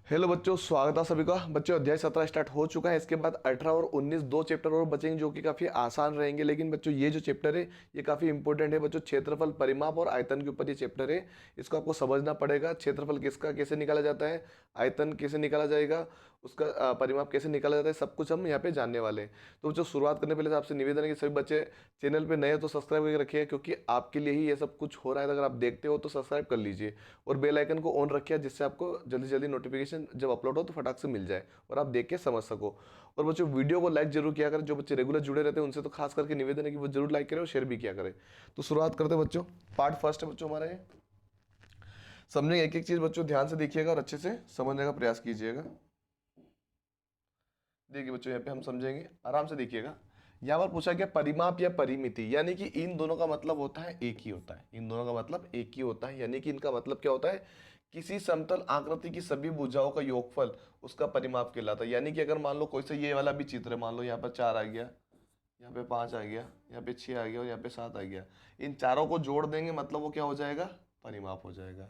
Hello बच्चों, स्वागत है सभी का। बच्चों अध्याय 17 स्टार्ट हो चुका है। इसके बाद 18 और 19 दो चैप्टर और बचेंगे जो कि काफी आसान रहेंगे। लेकिन बच्चों ये जो चैप्टर है ये काफी इंपॉर्टेंट है बच्चों। क्षेत्रफल, परिमाप और आयतन के ऊपर ये चैप्टर है। इसको आपको समझना पड़ेगा। क्षेत्रफल किसका कैसे निकाला जाता है, आयतन कैसे निकाला जाएगा, उसका परिमाप कैसे निकाला जाता है, सब कुछ हम यहाँ पे जानने वाले हैं। तो बच्चों शुरुआत करने पहले आपसे निवेदन है कि सभी बच्चे चैनल पे नए हो तो सब्सक्राइब करके रखिए, क्योंकि आपके लिए ही ये सब कुछ हो रहा है। अगर आप देखते हो तो सब्सक्राइब कर लीजिए और बेल आइकन को ऑन रखिए, जिससे आपको जल्दी जल्दी नोटिफिकेशन जब अपलोड हो तो फटाक से मिल जाए और आप देख के समझ सको। और बच्चों वीडियो को लाइक जरूर किया करें। जो बच्चे रेगुलर जुड़े रहते हैं उनसे तो खास करके निवेदन है कि वो जरूर लाइक करें और शेयर भी किया करें। तो शुरुआत करते हैं बच्चों। पार्ट फर्स्ट है बच्चों हमारा ये। समझेंगे एक एक चीज बच्चों, ध्यान से देखिएगा और अच्छे से समझने का प्रयास कीजिएगा। देखिए बच्चों यहाँ पे हम समझेंगे, आराम से देखिएगा। यहाँ पर पूछा गया परिमाप या परिमिति, यानी कि इन दोनों का मतलब होता है एक ही होता है। इन दोनों का मतलब एक ही होता है, यानी कि इनका मतलब क्या होता है, किसी समतल आकृति की सभी भुजाओं का योगफल उसका परिमाप कहलाता है। यानी कि अगर मान लो कोई से ये वाला भी चित्र है, मान लो यहाँ पर 4 आ गया, यहाँ पे 5 आ गया, यहाँ पे 6 आ गया और यहाँ पे 7 आ गया। इन चारों को जोड़ देंगे मतलब वो क्या हो जाएगा, परिमाप हो जाएगा।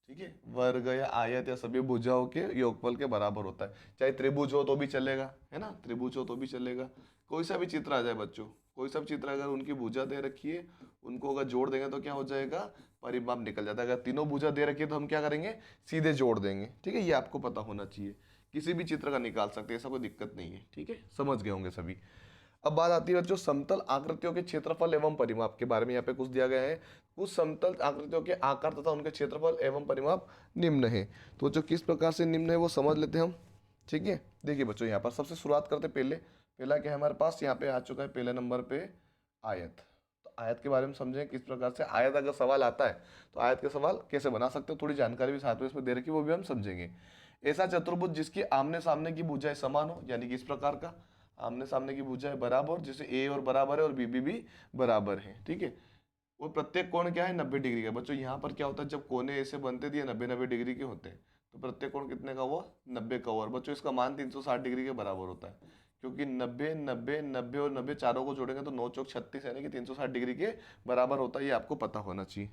ठीक है, वर्ग या आयत या सभी भुजाओं के योगफल के बराबर होता है। चाहे त्रिभुज हो तो भी चलेगा, है ना, त्रिभुज हो तो भी चलेगा। कोई सा भी चित्र आ जाए बच्चों, कोई सा भी चित्र अगर उनकी भुजा दे रखी है, उनको अगर जोड़ देंगे तो क्या हो जाएगा, परिमाप निकल जाता है। अगर तीनों भुजा दे रखी है तो हम क्या करेंगे, सीधे जोड़ देंगे। ठीक है, ये आपको पता होना चाहिए। किसी भी चित्र का निकाल सकते हैं, ऐसा कोई दिक्कत नहीं है। ठीक है, समझ गए होंगे सभी। अब बात आती है बच्चों समतल आकृतियों के क्षेत्रफल एवं परिमाप के बारे में। यहाँ पे कुछ दिया गया है। कुछ समतल आकृतियों के आकार तथा उनके क्षेत्रफल एवं परिमाप निम्न है। तो जो किस प्रकार से निम्न है वो समझ लेते हैं हम। ठीक है, देखिए बच्चों यहाँ पर सबसे शुरुआत करते पहले। पहला क्या है हमारे पास, यहाँ पे आ चुका है पहले नंबर पे आयत। तो आयत के बारे में समझें किस प्रकार से आयत अगर सवाल आता है तो आयत के सवाल कैसे बना सकते हो, थोड़ी जानकारी भी साथ में इसमें दे रखी है, वो भी हम समझेंगे। ऐसा चतुर्भुज जिसकी आमने सामने की भुजाएं समान हो, यानी कि इस प्रकार का आमने सामने की भुजाएं बराबर, जैसे ए और बराबर है और बी भी बराबर है। ठीक है, वो प्रत्येक कोण क्या है, 90 डिग्री का। बच्चों यहाँ पर क्या होता है, जब कोने ऐसे बनते थे 90-90 डिग्री के होते हैं, तो प्रत्येक कोण कितने का हुआ, 90 का हुआ। और बच्चों इसका मान 360 डिग्री के बराबर होता है, क्योंकि 90 90 90 और 90 चारों को जोड़ेंगे तो 9 चौक 36, यानी कि 360 डिग्री के बराबर होता है। ये आपको पता होना चाहिए।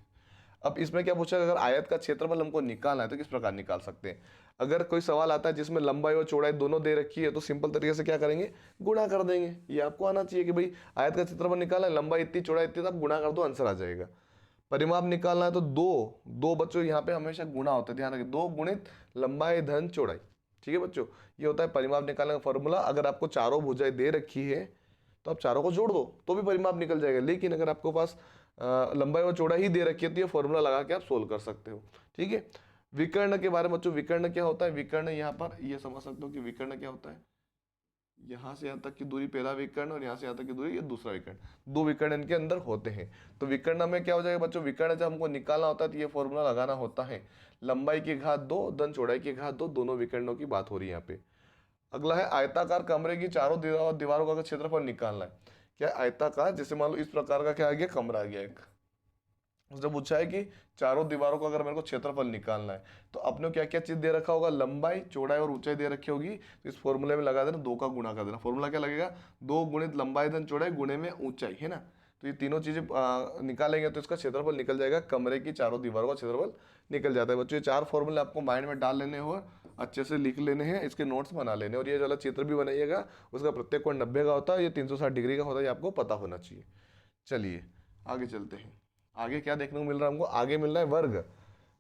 अब इसमें क्या पूछा, अगर आयत का क्षेत्रफल हमको निकालना है तो किस प्रकार निकाल सकते हैं। अगर कोई सवाल आता है जिसमें लंबाई और चौड़ाई दोनों दे रखी है तो सिंपल तरीके से क्या करेंगे, गुणा कर देंगे। ये आपको आना चाहिए कि भाई आयत का क्षेत्रफल निकालना है, लंबाई इतनी चौड़ाई इतनी, तो आप गुणा कर दो, आंसर आ जाएगा। परिमाप निकालना है तो दो दो बच्चों यहाँ पे हमेशा गुणा होता है, ध्यान रखिए, 2 गुणित लंबाई धन चौड़ाई। ठीक है बच्चों, ये होता है परिमाप निकालने का फॉर्मूला। अगर आपको चारों भुजाएं दे रखी है तो आप चारों को जोड़ दो तो भी परिमाप निकल जाएगा। लेकिन अगर आपको पास लंबाई और चौड़ाई ही दे रखी है तो ये फॉर्मूला लगा के आप सोल्व कर सकते हो। ठीक है, विकर्ण के बारे में बच्चों, विकर्ण क्या होता है, विकर्ण यहाँ पर ये समझ सकते हो कि विकर्ण क्या होता है। यहाँ से यहाँ तक की दूरी पहला विकर्ण और यहाँ से यहाँ तक की दूरी ये दूसरा विकर्ण, दो विकर्ण इनके अंदर होते हैं। तो विकर्ण में क्या हो जाएगा बच्चों, विकर्ण जब हमको निकालना होता है तो ये फॉर्मूला लगाना होता है, लंबाई की घात 2 धन चौड़ाई की घात 2, दोनों विकर्णों की बात हो रही है यहाँ पे। अगला है आयताकार कमरे की चारों दीवारों का क्षेत्रफल निकालना है। क्या आयताकार, जैसे मान लो इस प्रकार का क्या आ गया, कमरा आ गया एक। उसने पूछा है कि चारों दीवारों का अगर मेरे को क्षेत्रफल निकालना है तो अपने क्या क्या चीज दे रखा होगा, लंबाई चौड़ाई और ऊंचाई दे रखी होगी। तो इस फॉर्मूले में लगा देना, 2 का गुणा कर देना। फॉर्मूला क्या लगेगा, 2 गुणित लंबाई धन चौड़ाई गुणे में ऊंचाई, है ना। तो ये तीनों चीजें निकालेंगे तो इसका क्षेत्रफल निकल जाएगा, कमरे की चारों दीवारों का क्षेत्रफल निकल जाता है। बच्चों ये 4 फॉर्मूले आपको माइंड में डाल लेने हो, अच्छे से लिख लेने हैं, इसके नोट्स बना लेने। और ये वाला चित्र भी बनाइएगा, उसका प्रत्येक कोण 90 का होता है, ये 360 डिग्री का होता है, ये आपको पता होना चाहिए। चलिए आगे चलते हैं। आगे क्या देखने को मिल रहा है हमको, आगे मिल रहा है वर्ग।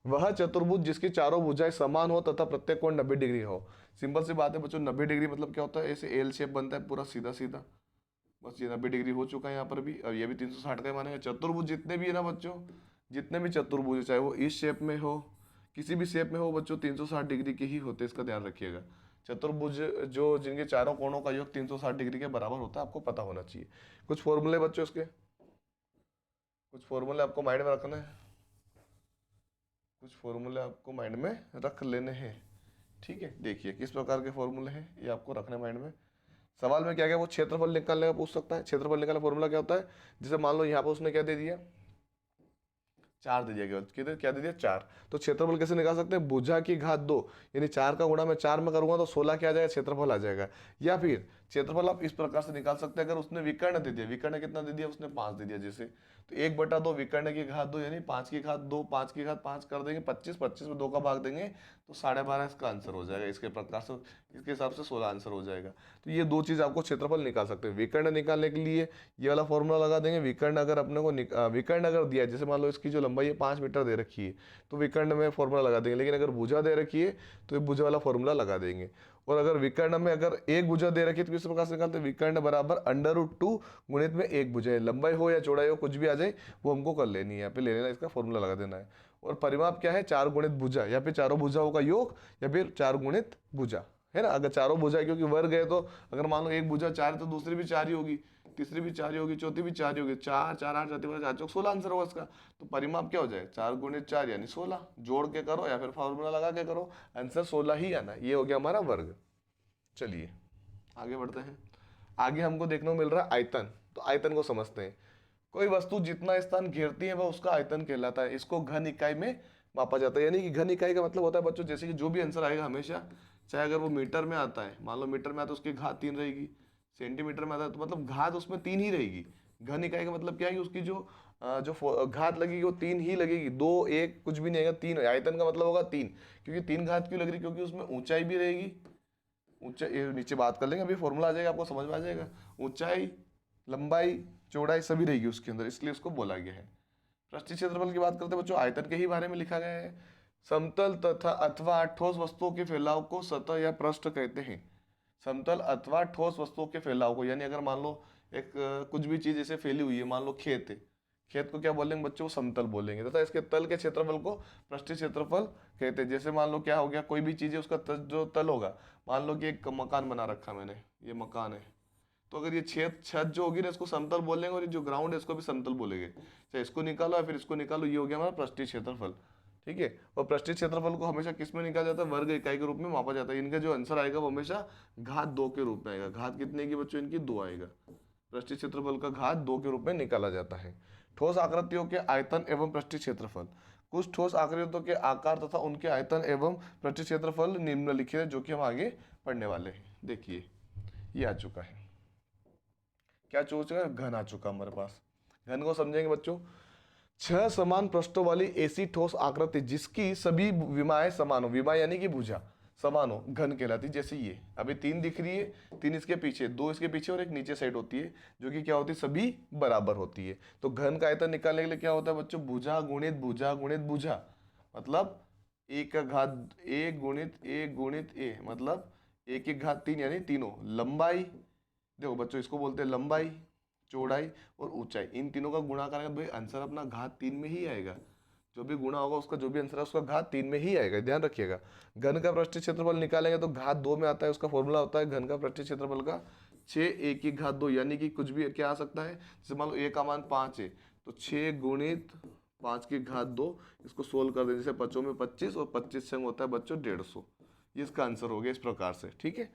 वह चतुर्भुज जिसकी चारों भुजाएं समान हो तथा प्रत्येक कोण 90 डिग्री हो। सिंपल सी बात है बच्चों, 90 डिग्री मतलब क्या होता है, ऐसे एल शेप बनता है पूरा सीधा सीधा। बस ये 90 डिग्री हो चुका है यहाँ पर भी, और ये भी 360 का ही मानेगा। चतुर्भुज जितने भी है ना बच्चों, जितने भी चतुर्भुज है, चाहे वो इस शेप में हो, किसी भी शेप में हो बच्चों, 360 डिग्री के ही होते हैं, इसका ध्यान रखिएगा। चतुर्भुज जो जिनके चारों कोणों का योग 360 डिग्री के बराबर होता है, आपको पता होना चाहिए। कुछ फॉर्मूले बच्चों इसके, कुछ फॉर्मूले आपको माइंड में रखना है, कुछ फॉर्मूले आपको माइंड में रख लेने हैं। ठीक है, देखिए किस प्रकार के फॉर्मूले हैं, ये आपको रखने माइंड में। सवाल में क्या क्या वो क्षेत्रफल निकालने का पूछ सकता है। क्षेत्रफल निकालने फॉर्मूला क्या होता है, जैसे मान लो यहाँ पर उसने क्या दे दिया, 4 दे दिया गया, कितने क्या दे दिया, 4। तो क्षेत्रफल कैसे निकाल सकते हैं, भुजा की घात 2, यानी 4 का गुणा मैं 4 में करूंगा तो 16 क्या आ जाएगा, क्षेत्रफल आ जाएगा। या फिर क्षेत्रफल आप इस प्रकार से निकाल सकते हैं, अगर उसने विकर्ण दे दिया, विकर्ण कितना दे दिया उसने 5 दे दिया जैसे, तो 1/2 विकर्ण की घात 2 यानी 5 की घात 2, 5 की घात 5 कर देंगे 25, 25 में 2 का भाग देंगे तो 12.5 इसका आंसर हो जाएगा। इसके प्रकार से इसके हिसाब से 16 आंसर हो जाएगा। तो ये दो चीज आपको क्षेत्रफल निकाल सकते हैं। विकर्ण निकालने के लिए ये वाला फॉर्मूला लगा देंगे। विकर्ण अगर अपने को विकर्ण अगर दिया है, जैसे मान लो इसकी जो लंबाई है 5 मीटर दे रखी है, तो विकर्ण में फॉर्मूला लगा देंगे। लेकिन अगर भुजा दे रखी है तो ये भुजा वाला फॉर्मूला लगा देंगे। और अगर विकर्ण में अगर एक भुजा दे रखी है तो किस प्रकार से निकालते हैं, विकर्ण बराबर √2 गुणित में एक भुजा है, लंबाई हो या चौड़ाई हो कुछ भी आ जाए वो हमको कर लेनी है, यहाँ पे ले लेना, इसका फॉर्मूला लगा देना है। और परिमाप क्या है, 4 गुणित भुजा, या फिर चारों भुजाओं का योग, या फिर 4 गुणित भुजा, है ना। अगर चारों भुजा है, क्योंकि वर्ग है, तो अगर मान लो एक भुजा 4 है तो दूसरी भी 4 ही होगी, तीसरी भी 4 ही होगी, चौथी भी 4 ही होगी, 4 4 8 4 4 16 आंसर होगा इसका। तो परिमाप क्या हो जाएगा, 4 गुणित 4 यानी 16, जोड़ के करो या फिर फॉर्मूला लगा के करो, आंसर 16 ही आना। ये हो गया हमारा वर्ग। चलिए आगे बढ़ते हैं। आगे हमको देखने को मिल रहा है आयतन। तो आयतन को समझते हैं। कोई वस्तु जितना स्थान घेरती है वह उसका आयतन कहलाता है। इसको घन इकाई में मापा जाता है। यानी कि घन इकाई का मतलब होता है बच्चों, जैसे कि जो भी आंसर आएगा हमेशा, चाहे अगर वो मीटर में आता है, मान लो मीटर में आता है उसकी घात 3 रहेगी, सेंटीमीटर में आता है तो मतलब घात उसमें 3 ही रहेगी। घन इकाई का मतलब क्या है कि उसकी जो घात लगेगी वो 3 ही लगेगी, 2 1 कुछ भी नहीं आएगा, 3। आयतन का मतलब होगा 3। क्योंकि 3 घात क्यों लग रही, क्योंकि उसमें ऊंचाई भी रहेगी, ऊंचाई नीचे बात कर लेंगे, अभी फॉर्मूला आ जाएगा आपको समझ में आ जाएगा। ऊंचाई, लंबाई, चौड़ाई सभी रहेगी उसके अंदर, इसलिए उसको बोला गया है। पृष्ठीय क्षेत्रफल की बात करते हैं बच्चों, आयतन के ही बारे में लिखा गया है। समतल तथा अथवा ठोस वस्तुओं के फैलाव को सतह या पृष्ठ कहते हैं। समतल अथवा ठोस वस्तुओं के फैलाव को, यानी अगर मान लो एक कुछ भी चीज ऐसे फैली हुई है, मान लो खेत है, खेत को क्या बोलेंगे बच्चों, समतल बोलेंगे, तथा इसके तल के क्षेत्रफल को पृष्ठीय क्षेत्रफल कहते हैं। जैसे मान लो क्या हो गया, कोई भी चीज है उसका जो तल होगा, मान लो कि एक मकान बना रखा मैंने, ये मकान है, तो अगर ये छत जो होगी ना इसको समतल बोलेंगे, और ये जो ग्राउंड है इसको भी समतल बोलेंगे। चाहे इसको निकालो या फिर इसको निकालो, ये हो गया हमारा पृष्ठीय क्षेत्रफल। ठीक है। और पृष्ठीय क्षेत्रफल को हमेशा किस में निकाला जाता है, वर्ग इकाई के रूप में मापा जाता है। इनका जो आंसर आएगा वो हमेशा घात 2 के रूप में आएगा। घात कितने की बच्चों, इनकी 2 आएगा। पृष्ठीय क्षेत्रफल का घात 2 के रूप में निकाला जाता है। ठोस आकृतियों के आयतन एवं पृष्ठीय क्षेत्रफल। कुछ ठोस आकृतियों के आकार तथा उनके आयतन एवं पृष्ठीय क्षेत्रफल निम्नलिखित है, जो कि हम आगे पढ़ने वाले हैं। देखिए ये आ चुका है, क्या चूज है, घन आ चुका हमारे पास। घन को समझेंगे बच्चों, 6 समान पृष्ठों वाली ऐसी ठोस आकृति जिसकी सभी विमाएं समान हो, विमा यानी कि भुजा समान हो, घन कहलाती। जैसे ये अभी 3 दिख रही है, 3 इसके पीछे, 2 इसके पीछे और एक नीचे साइड होती है, जो कि क्या होती है, सभी बराबर होती है। तो घन का आयतन निकालने के लिए क्या होता है बच्चों, भुजा गुणित भुजा गुणित भुजा, मतलब एक का घात ए गुणित ए, मतलब 1 की घात 3 यानी तीनों। लंबाई देखो बच्चों, इसको बोलते हैं लंबाई, चौड़ाई और ऊंचाई, इन तीनों का गुणा करेंगे तो भाई आंसर अपना घात 3 में ही आएगा। जो भी गुणा होगा उसका जो भी आंसर है उसका घात 3 में ही आएगा, ध्यान रखिएगा। घन का पृष्ठीय क्षेत्रफल निकालेंगे तो घात 2 में आता है, उसका फॉर्मूला होता है घन का पृष्ठीय क्षेत्रफल का 6 a की घात 2, यानी कि कुछ भी क्या आ सकता है, जैसे मान लो a का मान 5 है तो 6 गुणित 5 की घात 2, इसको सोल्व कर दें, जैसे 5 में 25 और 25 संग होता है बच्चों 150। ये इसका आंसर हो गया इस प्रकार से। ठीक है।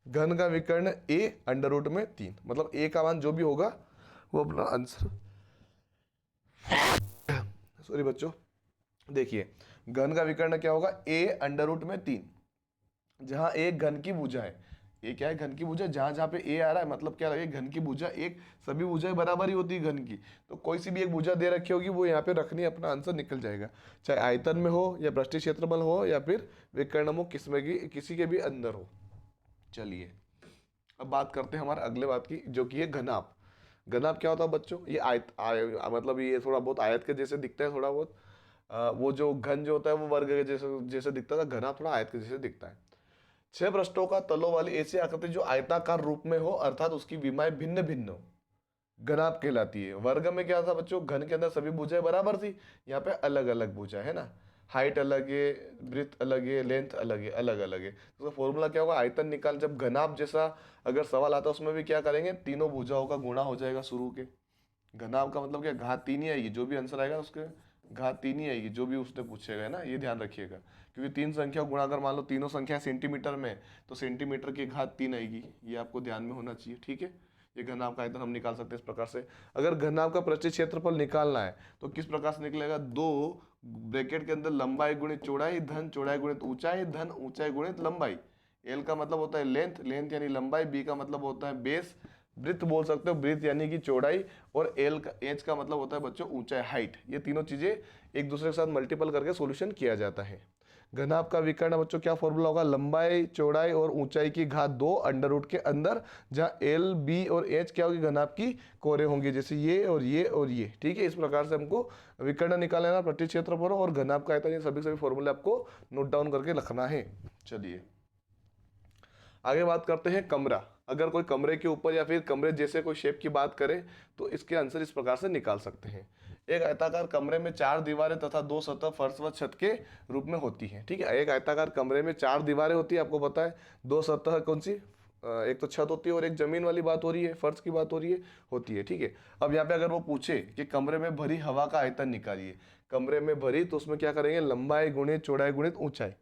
घन का विकर्ण a √3, मतलब a का मान जो भी होगा वो अपना आंसर। सॉरी बच्चों, देखिए घन का विकर्ण क्या होगा, a√3, जहां एक घन की भुजा है। ये क्या है, घन की भुजा, जहां जहां पे a आ रहा है मतलब क्या है, घन की भुजा एक, सभी भुजाएं बराबर ही होती है घन की, तो कोई सी भी एक भुजा दे रखी होगी वो यहाँ पे रखनी है, अपना आंसर निकल जाएगा। चाहे आयतन में हो या पृष्ठीय क्षेत्रफल हो या फिर विकर्ण हो, किसमें की किसी के भी अंदर हो। चलिए अब बात करते हैं हमारे अगले बात की, जो कि है घनाभ। घनाभ क्या होता है बच्चों, ये मतलब ये थोड़ा बहुत आयत के जैसे दिखता है, थोड़ा बहुत वो जो घन जो होता है वो वर्ग के जैसे जैसे दिखता था, घनाभ थोड़ा आयत के जैसे दिखता है। 6 पृष्ठों का तलों वाली ऐसी आकृति जो आयताकार रूप में हो, अर्थात उसकी विमाएं भिन्न भिन्न हो, घनाभ कहलाती है। वर्ग में क्या था बच्चों, घन के अंदर सभी भुजाएं बराबर थी, यहाँ पे अलग अलग भुजा है ना, हाइट अलग है, ब्रेथ अलग है, लेंथ अलग है, अलग अलग है। तो फॉर्मूला क्या होगा, आयतन निकाल, जब घनाभ जैसा अगर सवाल आता है उसमें भी क्या करेंगे, तीनों भुजाओं का गुणा हो जाएगा शुरू के। घनाभ का मतलब क्या, घात 3 ही आएगी, जो भी आंसर आएगा उसके घात 3 ही आएगी, जो भी उसने पूछेगा, है ना, ये ध्यान रखिएगा। क्योंकि 3 संख्या गुणा, अगर मान लो तीनों संख्या सेंटीमीटर में तो सेंटीमीटर की घात 3 आएगी, ये आपको ध्यान में होना चाहिए। ठीक है। ये घनाभ का आयतन हम निकाल सकते हैं इस प्रकार से। अगर घनाभ का पृष्ठीय क्षेत्रफल निकालना है तो किस प्रकार से निकलेगा, 2 ब्रैकेट के अंदर लंबाई गुणित चौड़ाई धन चौड़ाई गुणित ऊंचाई धन ऊंचाई गुणित लंबाई, एल का मतलब होता है लेंथ, लेंथ यानी लंबाई, बी का मतलब होता है बेस, ब्रिथ बोल सकते हो, ब्रिथ यानी कि चौड़ाई, और एल का एच का मतलब होता है बच्चों ऊंचाई, हाइट। ये तीनों चीजें एक दूसरे के साथ मल्टीपल करके सॉल्यूशन किया जाता है। घनाभ का विकर्ण बच्चों क्या फॉर्मूला होगा, लंबाई चौड़ाई और ऊंचाई की घात 2 अंडर रूट के अंदर, जहाँ एल बी और एच क्या होगी, घनाभ की कोरे होंगे, जैसे ये और ये और ये। ठीक है, इस प्रकार से हमको विकर्ण निकाल लेना, प्रति क्षेत्रफल और घनाभ का आयतन, ये सभी सभी फॉर्मूले आपको नोट डाउन करके रखना है। चलिए आगे बात करते हैं कमरा। अगर कोई कमरे के ऊपर या फिर कमरे जैसे कोई शेप की बात करें तो इसके आंसर इस प्रकार से निकाल सकते हैं। एक आयताकार कमरे में 4 दीवारें तथा 2 सतह फर्श व छत के रूप में होती हैं। ठीक है, एक आयताकार कमरे में 4 दीवारें होती है, आपको पता है। 2 सतह कौन सी, एक तो छत होती है और एक जमीन वाली बात हो रही है, फर्श की बात हो रही है, होती है। ठीक है, अब यहाँ पे अगर वो पूछे कि कमरे में भरी हवा का आयतन निकालिए, कमरे में भरी, तो उसमें क्या करेंगे, लंबाई गुणित चौड़ाई गुणित ऊंचाई।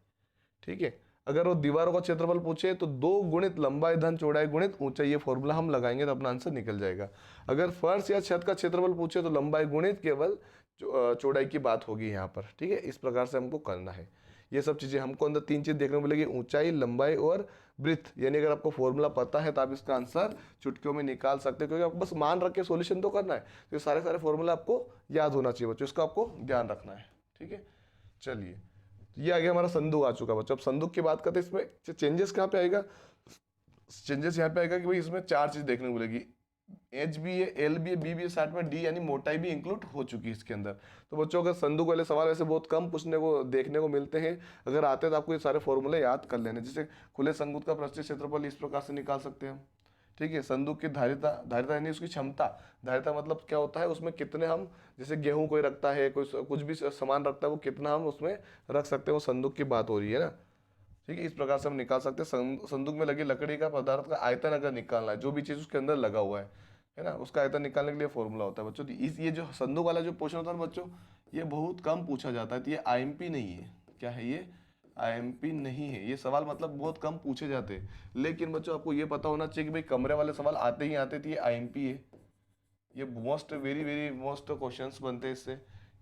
ठीक है, अगर वो दीवारों का क्षेत्रफल पूछे तो 2 गुणित लंबाई धन चौड़ाई गुणित ऊंचाई, ये फॉर्मूला हम लगाएंगे तो अपना आंसर निकल जाएगा। अगर फर्श या छत का क्षेत्रफल पूछे तो लंबाई गुणित केवल चौड़ाई की बात होगी यहाँ पर। ठीक है, इस प्रकार से हमको करना है। ये सब चीजें हमको अंदर 3 चीज देखने को मिलेगी, ऊंचाई, लंबाई और ब्रिथ। यानी अगर आपको फॉर्मूला पता है तो आप इसका आंसर चुटकियों में निकाल सकते हो, क्योंकि आपको बस मान रख के सॉल्यूशन तो करना है। तो ये सारे सारे फॉर्मूला आपको याद होना चाहिए बच्चों, इसका आपको ध्यान रखना है। ठीक है, चलिए ये आगे हमारा संदूक आ चुका बच्चों। अब संदूक की बात करते हैं, इसमें चेंजेस कहाँ पे आएगा, चेंजेस यहाँ पे आएगा कि भाई इसमें 4 चीज देखने को मिलेगी, एच भी है, एल भी है, बी भी है, साथ में डी यानी मोटाई भी इंक्लूड हो चुकी है इसके अंदर। तो बच्चों अगर संदूक वाले सवाल वैसे बहुत कम पूछने को देखने को मिलते हैं, अगर आते हैं तो आपको ये सारे फॉर्मूले याद कर लेने। जैसे खुले संदूक का पृष्ठीय क्षेत्रफल इस प्रकार से निकाल सकते हैं हम। ठीक है, संदूक की धारिता, धारिता यानी उसकी क्षमता, धारिता मतलब क्या होता है, उसमें कितने हम, जैसे गेहूं कोई रखता है, कोई कुछ भी सामान रखता है, वो कितना हम उसमें रख सकते हैं, वो संदूक की बात हो रही है ना। ठीक है, इस प्रकार से हम निकाल सकते हैं। संदूक में लगी लकड़ी का पदार्थ का आयतन अगर निकालना है, जो भी चीज उसके अंदर लगा हुआ है ना, उसका आयतन निकालने के लिए फॉर्मूला होता है बच्चों। तो इस ये जो संदूक वाला जो क्वेश्चन होता है ना बच्चों, ये बहुत कम पूछा जाता है। तो ये आईएमपी नहीं है, क्या है ये, आईएमपी नहीं है। ये सवाल मतलब बहुत कम पूछे जाते हैं, लेकिन बच्चों आपको ये पता होना चाहिए कि भाई कमरे वाले सवाल आते ही आते थे, ये आईएमपी है। ये most very very most questions बनते हैं इससे,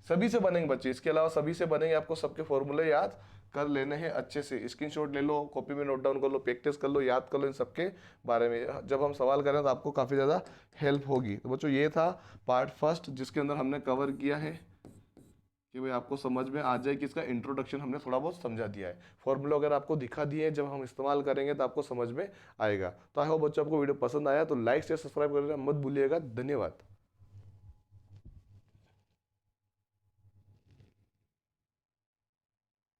सभी से बनेंगे बच्चे, इसके अलावा सभी से बनेंगे। आपको सबके फॉर्मूले याद कर लेने हैं अच्छे से, स्क्रीनशॉट ले लो, कॉपी में नोट डाउन कर लो, प्रैक्टिस कर लो, याद कर लो इन सबके बारे में। जब हम सवाल करें तो आपको काफ़ी ज़्यादा हेल्प होगी। तो बच्चों ये था पार्ट फर्स्ट, जिसके अंदर हमने कवर किया है कि भाई आपको समझ में आ जाए कि इसका इंट्रोडक्शन हमने थोड़ा बहुत समझा दिया है। फॉर्मूला अगर आपको दिखा दिए हैं, जब हम इस्तेमाल करेंगे तो आपको समझ में आएगा। तो आई होप बच्चों आपको वीडियो पसंद आया तो लाइक शेयर सब्सक्राइब करना मत भूलिएगा। धन्यवाद।